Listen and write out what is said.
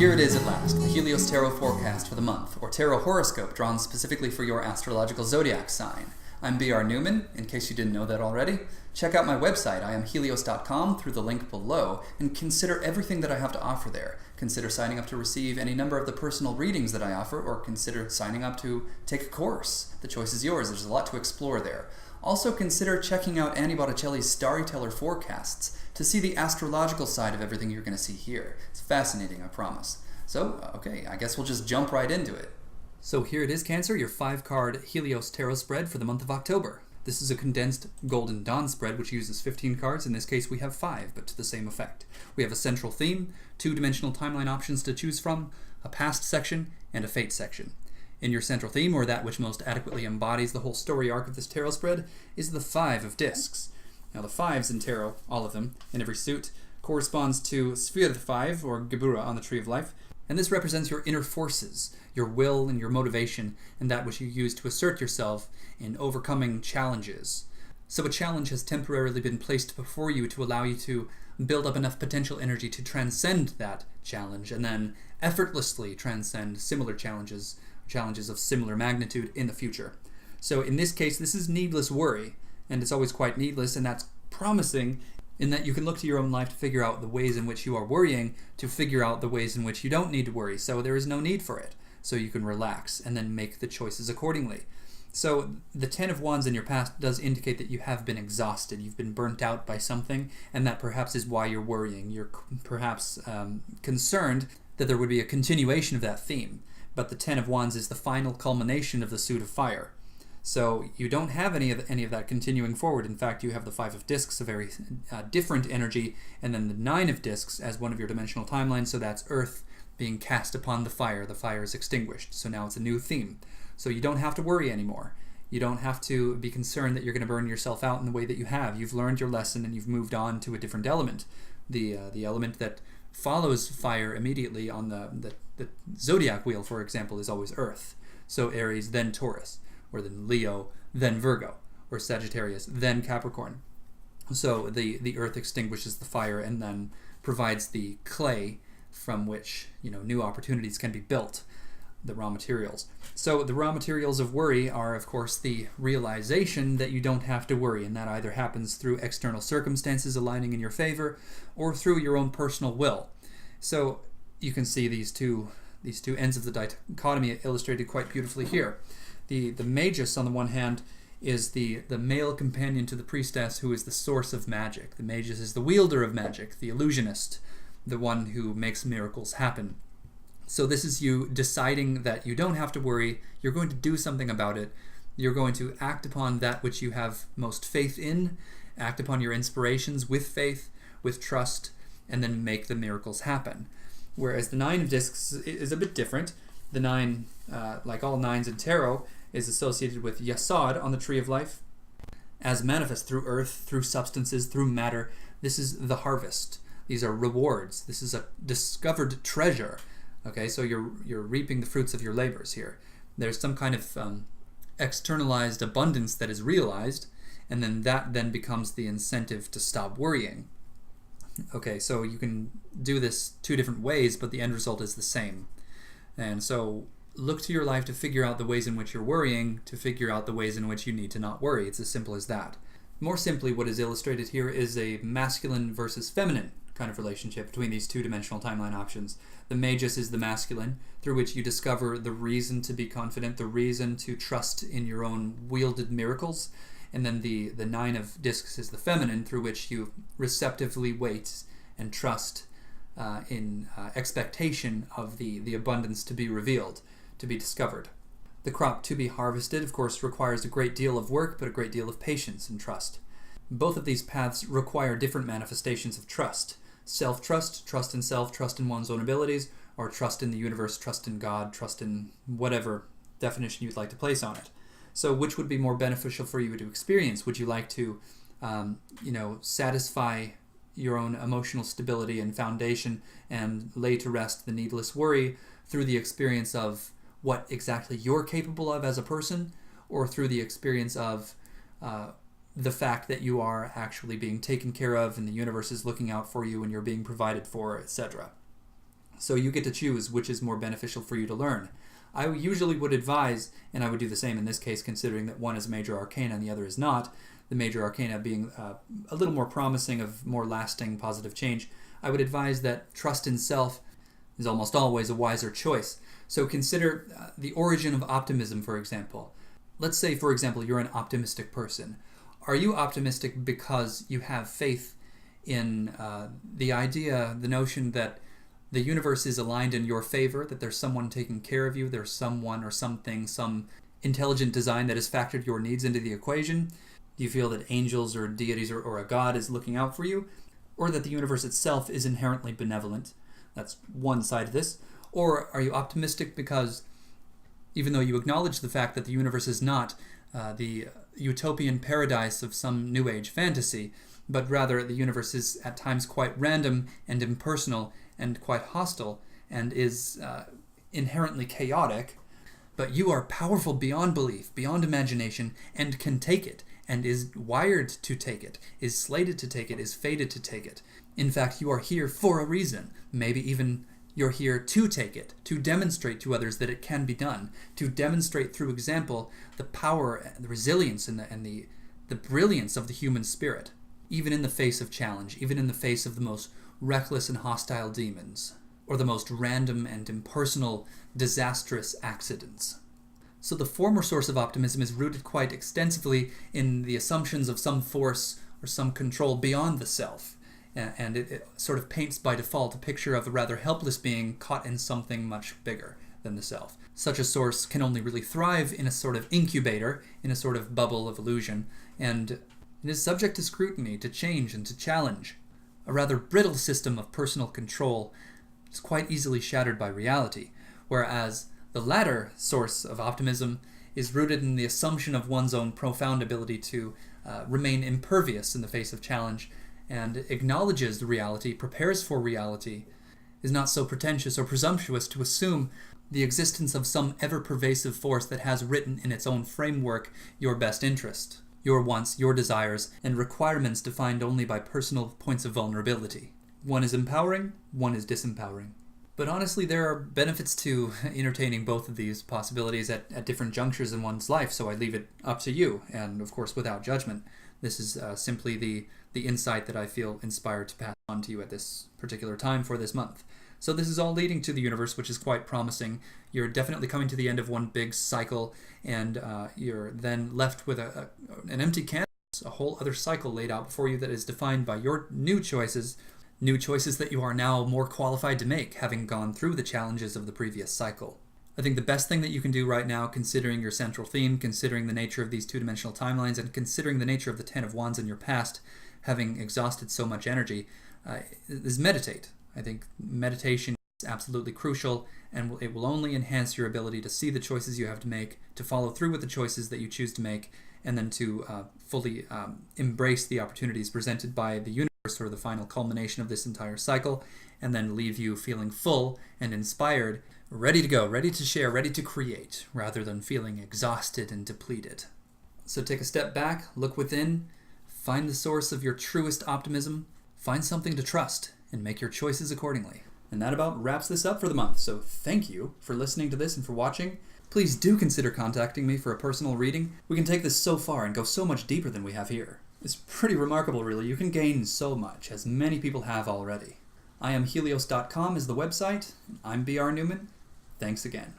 Here it is at last, the Helios Tarot forecast for the month, or Tarot Horoscope drawn specifically for your astrological zodiac sign. I'm B.R. Newman, in case you didn't know that already. Check out my website, IamHelios.com, through the link below, and consider everything that I have to offer there. Consider signing up to receive any number of the personal readings that I offer, or consider signing up to take a course. The choice is yours. There's a lot to explore there. Also consider checking out Annie Botticelli's Storyteller forecasts to see the astrological side of everything you're going to see here. It's fascinating, I promise. So, okay, I guess we'll just jump right into it. So here it is, Cancer, your 5-card Helios Tarot spread for the month of October. This is a condensed Golden Dawn spread, which uses 15 cards. In this case, we have 5, but to the same effect. We have a central theme, 2-dimensional timeline options to choose from, a past section, and a fate section. In your central theme, or that which most adequately embodies the whole story arc of this tarot spread, is the 5 of discs. Now the 5s in tarot, all of them, in every suit, corresponds to Sphere 5, or Gebura on the Tree of Life, and this represents your inner forces, your will and your motivation, and that which you use to assert yourself in overcoming challenges. So a challenge has temporarily been placed before you to allow you to build up enough potential energy to transcend that challenge, and then effortlessly transcend similar challenges of similar magnitude in the future. So in this case, this is needless worry, and it's always quite needless, and that's promising in that you can look to your own life to figure out the ways in which you are worrying, to figure out the ways in which you don't need to worry, so there is no need for it. So you can relax and then make the choices accordingly. So the 10 of Wands in your past does indicate that you have been exhausted, you've been burnt out by something, and that perhaps is why you're worrying. You're perhaps concerned that there would be a continuation of that theme. But the 10 of Wands is the final culmination of the suit of fire. So you don't have any of that continuing forward. In fact, you have the 5 of discs, a very different energy, and then the 9 of discs as one of your dimensional timelines, so that's Earth being cast upon the fire. The fire is extinguished, so now it's a new theme. So you don't have to worry anymore. You don't have to be concerned that you're going to burn yourself out in the way that you have. You've learned your lesson and you've moved on to a different element. The element that follows fire immediately on the zodiac wheel, for example, is always Earth. So Aries, then Taurus, or then Leo, then Virgo, or Sagittarius, then Capricorn. So the Earth extinguishes the fire and then provides the clay from which new opportunities can be built, the raw materials. So the raw materials of worry are, of course, the realization that you don't have to worry, and that either happens through external circumstances aligning in your favor or through your own personal will. So you can see these two ends of the dichotomy illustrated quite beautifully here. The Magus, on the one hand, is the male companion to the priestess, who is the source of magic. The Magus is the wielder of magic, the illusionist, the one who makes miracles happen. So this is you deciding that you don't have to worry, you're going to do something about it, you're going to act upon that which you have most faith in, act upon your inspirations with faith, with trust, and then make the miracles happen. Whereas the 9 of discs is a bit different. The 9, like all 9s in tarot, is associated with Yasod on the Tree of Life, as manifest through earth, through substances, through matter. This is the harvest. These are rewards. This is a discovered treasure. Okay, so you're reaping the fruits of your labors here. There's some kind of externalized abundance that is realized, and then that becomes the incentive to stop worrying. Okay, so you can do this 2 different ways, but the end result is the same. And so look to your life to figure out the ways in which you're worrying, to figure out the ways in which you need to not worry. It's as simple as that. More simply, what is illustrated here is a masculine versus feminine kind of relationship between these 2-dimensional timeline options. The Magus is the masculine, through which you discover the reason to be confident, the reason to trust in your own wielded miracles. And then the 9 of discs is the feminine, through which you receptively wait and trust in expectation of the abundance to be revealed, to be discovered. The crop to be harvested, of course, requires a great deal of work, but a great deal of patience and trust. Both of these paths require different manifestations of trust. Self-trust, trust in self, trust in one's own abilities, or trust in the universe, trust in God, trust in whatever definition you'd like to place on it. So which would be more beneficial for you to experience? Would you like to, satisfy your own emotional stability and foundation and lay to rest the needless worry through the experience of what exactly you're capable of as a person, or through the experience of the fact that you are actually being taken care of and the universe is looking out for you and you're being provided for, etc. So you get to choose which is more beneficial for you to learn. I usually would advise, and I would do the same in this case, considering that one is major arcana and the other is not, the major arcana being a little more promising of more lasting positive change, I would advise that trust in self is almost always a wiser choice. So consider the origin of optimism, for example. Let's say, for example, you're an optimistic person. Are you optimistic because you have faith in the idea, the notion that the universe is aligned in your favor, that there's someone taking care of you, there's someone or something, some intelligent design that has factored your needs into the equation? Do you feel that angels or deities or a god is looking out for you? Or that the universe itself is inherently benevolent? That's one side of this. Or are you optimistic because, even though you acknowledge the fact that the universe is not the utopian paradise of some New Age fantasy, but rather the universe is at times quite random and impersonal and quite hostile and is inherently chaotic, but you are powerful beyond belief, beyond imagination, and can take it, and is wired to take it, is slated to take it, is fated to take it. In fact, you are here for a reason. Maybe even you're here to take it, to demonstrate to others that it can be done, to demonstrate through example the power, the resilience, and the brilliance of the human spirit, even in the face of challenge, even in the face of the most reckless and hostile demons, or the most random and impersonal, disastrous accidents. So the former source of optimism is rooted quite extensively in the assumptions of some force or some control beyond the self, and it sort of paints by default a picture of a rather helpless being caught in something much bigger than the self. Such a source can only really thrive in a sort of incubator, in a sort of bubble of illusion, and it is subject to scrutiny, to change, and to challenge. A rather brittle system of personal control is quite easily shattered by reality, whereas the latter source of optimism is rooted in the assumption of one's own profound ability to remain impervious in the face of challenge, and acknowledges the reality, prepares for reality, is not so pretentious or presumptuous to assume the existence of some ever-pervasive force that has written in its own framework your best interest, your wants, your desires, and requirements defined only by personal points of vulnerability. One is empowering, one is disempowering. But honestly, there are benefits to entertaining both of these possibilities at different junctures in one's life, so I leave it up to you, and of course without judgment. This is simply the insight that I feel inspired to pass on to you at this particular time for this month. So this is all leading to the universe, which is quite promising. You're definitely coming to the end of one big cycle, and you're then left with an empty canvas, a whole other cycle laid out before you that is defined by your new choices that you are now more qualified to make, having gone through the challenges of the previous cycle. I think the best thing that you can do right now, considering your central theme, considering the nature of these two-dimensional timelines, and considering the nature of the Ten of Wands in your past, having exhausted so much energy, is meditate. I think meditation is absolutely crucial, and it will only enhance your ability to see the choices you have to make, to follow through with the choices that you choose to make, and then to fully embrace the opportunities presented by the universe, or the final culmination of this entire cycle, and then leave you feeling full and inspired, ready to go, ready to share, ready to create, rather than feeling exhausted and depleted. So take a step back, look within, find the source of your truest optimism, find something to trust, and make your choices accordingly. And that about wraps this up for the month, so thank you for listening to this and for watching. Please do consider contacting me for a personal reading. We can take this so far and go so much deeper than we have here. It's pretty remarkable, really. You can gain so much, as many people have already. IamHelios.com is the website. I'm B.R. Newman. Thanks again.